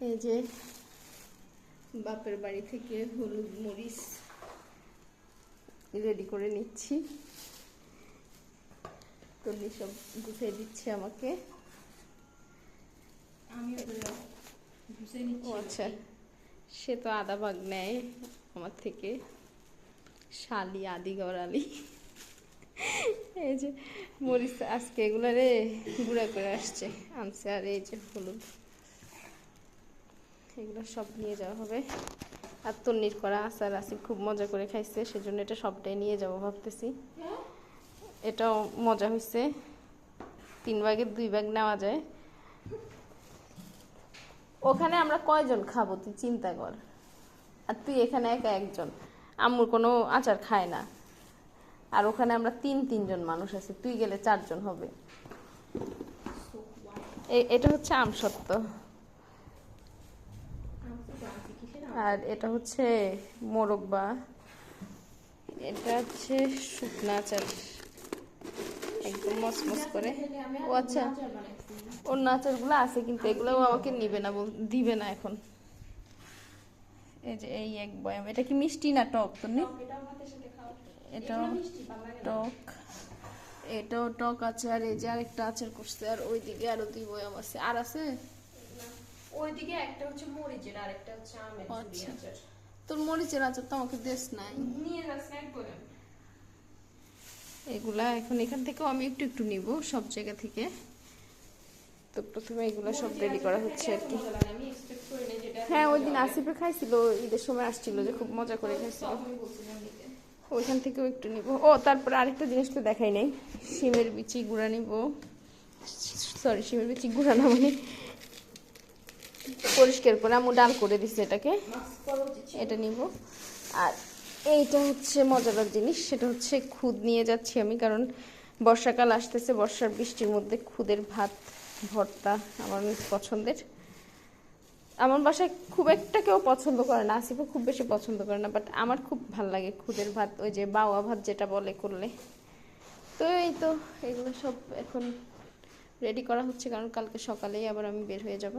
এই যে বাপের বাড়ি থেকে হলুদ মরিচ রেডি করে নিচ্ছি। তন্নি সব গুছিয়ে দিচ্ছে আমাকে। ও আচ্ছা, সে তো আধা ভাগ নেয় আমার থেকে, শালি আদি গড়ালি। এই যে মরিচ আজকে এগুলারে গুঁড়া করে আসছে আনছে, আর এই যে হলুদ, এগুলো সব নিয়ে যাওয়া হবে। আর তন্নির করা আচার আসিফ খুব মজা করে খাইছে, সেজন্য এটা সবটাই নিয়ে যাবো ভাবতেছি। এটাও মজা হয়েছে, 3 ভাগের 2 ভাগ নেওয়া যায়। ওখানে আমরা কয়জন খাবো তুই চিন্তা কর, আর তুই এখানে একা একজন। আম্মুর কোনো আচার খায় না, আর ওখানে আমরা 3 জন মানুষ আছি, তুই গেলে 4 জন হবে। এটা হচ্ছে আমসত্ত্ব, আর এটা হচ্ছে মোরব্বা, এটা হচ্ছে শুকনা আচার, একদম মচমচ করে। ও আচ্ছা, অন্য আচারগুলো আছে কিন্তু এগুলোও আমাকে নিবে না, দিবে না এখন। এই যে এই এক বয়াম, এটা কি মিষ্টি না টক? তুমি এটাও টক, এটাও টক আছে। আর এই যে আরেকটা আচার করছে, আর ওইদিকে আরো 2 বয়াম আছে। আর আছে ওইদিকে একটা হচ্ছে মরিচের আর একটা হচ্ছে আমের আচার। তোর মরিচের আচার তো আমাকে দেশ নাই, নিয়ে যাস না একবারে। এগুলা এখন এখান থেকেও আমি একটু একটু নিব সব জায়গা থেকে। তো প্রথমে এগুলো সব রেডি করা হচ্ছে আর কি। হ্যাঁ, ওই দিন আসিফে খাইছিল, ঈদের সময় আসছিল যে, খুব মজা করে খাইছিল। ওইখান থেকেও একটু নিব। ও তারপর আরেকটা জিনিস তো দেখাই নাই, শিমের বিচি গুঁড়া নিব। সরি, শিমের বিচি গুঁড়া না, মানে পরিষ্কার করে আমু ডাল করে দিচ্ছে এটাকে, এটা নিব। আর এইটা হচ্ছে মজাদার জিনিস, সেটা হচ্ছে খুদ নিয়ে যাচ্ছি আমি, কারণ বর্ষাকাল আসতেছে। বর্ষার বৃষ্টির মধ্যে খুদের ভাত ভর্তা আমার অনেক পছন্দের। আমার বাসায় খুব একটা কেউ পছন্দ করে না, আসিফও খুব বেশি পছন্দ করে না, বাট আমার খুব ভাল লাগে খুদের ভাত, ওই যে বাওয়া ভাত যেটা বলে করলে। তো এই তো এগুলো সব এখন রেডি করা হচ্ছে, কারণ কালকে সকালেই আবার আমি বের হয়ে যাব।